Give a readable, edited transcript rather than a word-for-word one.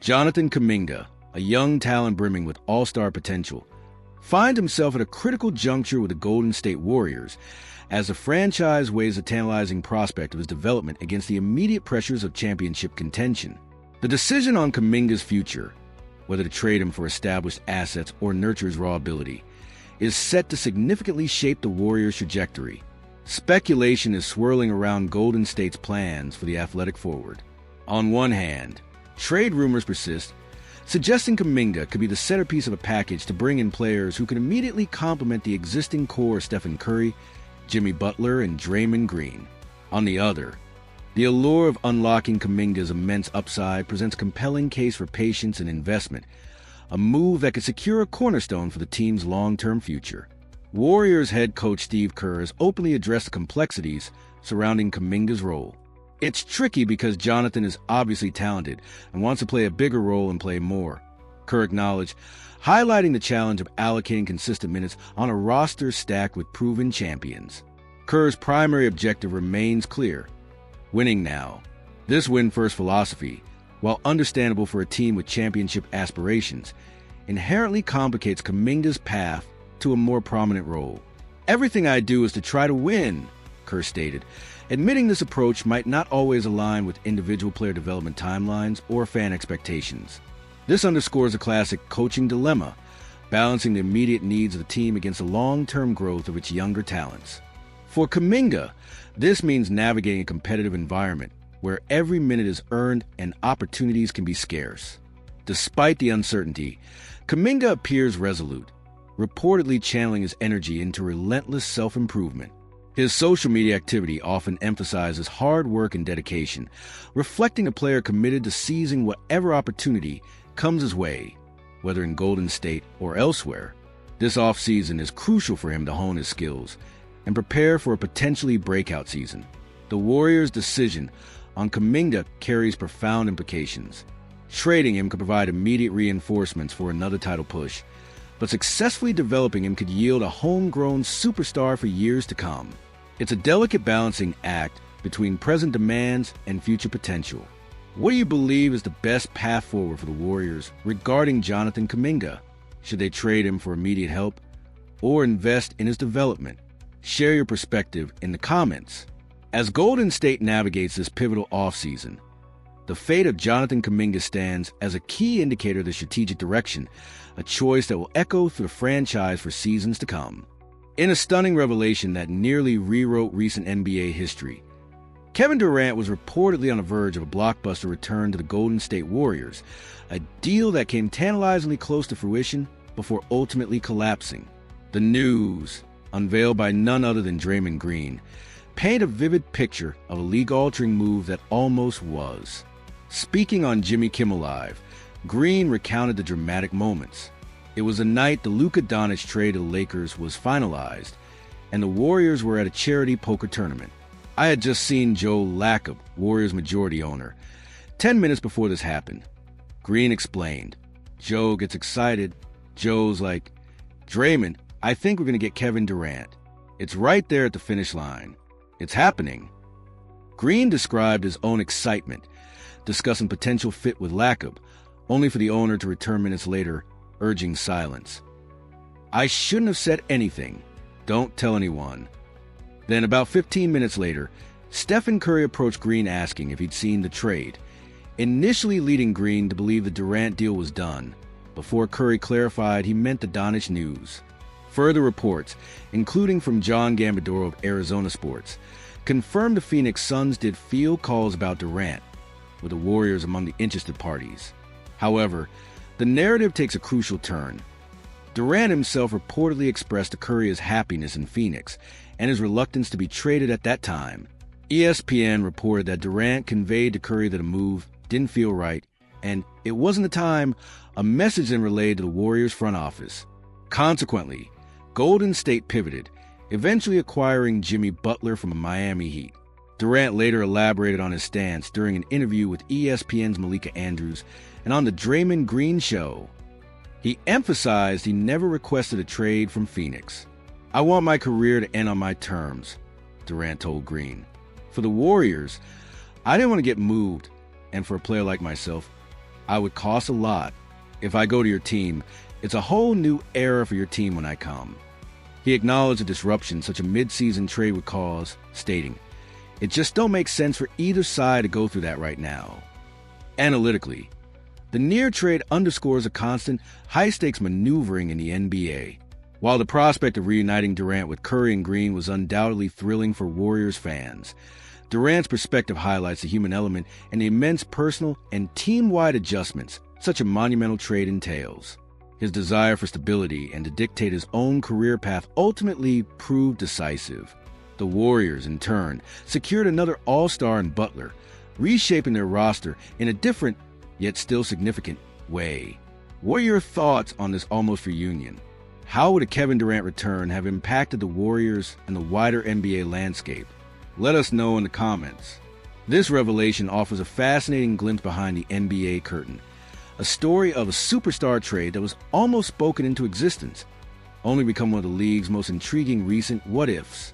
Jonathan Kuminga, a young talent brimming with all-star potential, finds himself at a critical juncture with the Golden State Warriors as the franchise weighs the tantalizing prospect of his development against the immediate pressures of championship contention. The decision on Kuminga's future, whether to trade him for established assets or nurture his raw ability, is set to significantly shape the Warriors' trajectory. Speculation is swirling around Golden State's plans for the athletic forward. On one hand, trade rumors persist, suggesting Kuminga could be the centerpiece of a package to bring in players who can immediately complement the existing core of Stephen Curry, Jimmy Butler, and Draymond Green. On the other, the allure of unlocking Kuminga's immense upside presents a compelling case for patience and investment, a move that could secure a cornerstone for the team's long-term future. Warriors head coach Steve Kerr has openly addressed the complexities surrounding Kuminga's role. It's tricky because Jonathan is obviously talented and wants to play a bigger role and play more, Kerr acknowledged, highlighting the challenge of allocating consistent minutes on a roster stacked with proven champions. Kerr's primary objective remains clear: winning now. This win-first philosophy, while understandable for a team with championship aspirations, inherently complicates Kuminga's path to a more prominent role. "Everything I do is to try to win," Kerr stated, admitting this approach might not always align with individual player development timelines or fan expectations. This underscores a classic coaching dilemma, balancing the immediate needs of the team against the long-term growth of its younger talents. For Kuminga, this means navigating a competitive environment where every minute is earned and opportunities can be scarce. Despite the uncertainty, Kuminga appears resolute, reportedly channeling his energy into relentless self-improvement. His social media activity often emphasizes hard work and dedication, reflecting a player committed to seizing whatever opportunity comes his way, whether in Golden State or elsewhere. This offseason is crucial for him to hone his skills and prepare for a potentially breakout season. The Warriors' decision on Kuminga carries profound implications. Trading him could provide immediate reinforcements for another title push, but successfully developing him could yield a homegrown superstar for years to come. It's a delicate balancing act between present demands and future potential. What do you believe is the best path forward for the Warriors regarding Jonathan Kuminga? Should they trade him for immediate help or invest in his development? Share your perspective in the comments. As Golden State navigates this pivotal offseason, the fate of Jonathan Kuminga stands as a key indicator of the strategic direction, a choice that will echo through the franchise for seasons to come. In a stunning revelation that nearly rewrote recent NBA history, Kevin Durant was reportedly on the verge of a blockbuster return to the Golden State Warriors, a deal that came tantalizingly close to fruition before ultimately collapsing. The news, unveiled by none other than Draymond Green, paint a vivid picture of a league-altering move that almost was. Speaking on Jimmy Kimmel Live, Green recounted the dramatic moments. It was the night the Luka Doncic trade to the Lakers was finalized, and the Warriors were at a charity poker tournament. I had just seen Joe Lacob, Warriors majority owner, 10 minutes before this happened. Green explained. Joe gets excited. Joe's like, "Draymond, I think we're going to get Kevin Durant. It's right there at the finish line. It's happening." Green described his own excitement, discussing potential fit with Lacob, only for the owner to return minutes later, urging silence. "I shouldn't have said anything. Don't tell anyone." Then about 15 minutes later, Stephen Curry approached Green asking if he'd seen the trade, initially leading Green to believe the Durant deal was done, before Curry clarified he meant the Doncic news. Further reports, including from John Gambadoro of Arizona Sports, confirmed the Phoenix Suns did field calls about Durant, with the Warriors among the interested parties. However, the narrative takes a crucial turn. Durant himself reportedly expressed to Curry his happiness in Phoenix and his reluctance to be traded at that time. ESPN reported that Durant conveyed to Curry that a move didn't feel right, and it wasn't the time, a message then relayed to the Warriors front office. Consequently, Golden State pivoted, eventually acquiring Jimmy Butler from the Miami Heat. Durant later elaborated on his stance during an interview with ESPN's Malika Andrews and on the Draymond Green Show. He emphasized he never requested a trade from Phoenix. "I want my career to end on my terms," Durant told Green. "For the Warriors, I didn't want to get moved, and for a player like myself, I would cost a lot. If I go to your team, it's a whole new era for your team when I come. He acknowledged the disruption such a mid-season trade would cause, stating, "It just don't make sense for either side to go through that right now." Analytically, the near trade underscores a constant, high-stakes maneuvering in the NBA. While the prospect of reuniting Durant with Curry and Green was undoubtedly thrilling for Warriors fans, Durant's perspective highlights the human element and the immense personal and team-wide adjustments such a monumental trade entails. His desire for stability and to dictate his own career path ultimately proved decisive. The Warriors, in turn, secured another all-star in Butler, reshaping their roster in a different, yet still significant, way. What are your thoughts on this almost reunion? How would a Kevin Durant return have impacted the Warriors and the wider NBA landscape? Let us know in the comments. This revelation offers a fascinating glimpse behind the NBA curtain, a story of a superstar trade that was almost spoken into existence, only become one of the league's most intriguing recent what-ifs.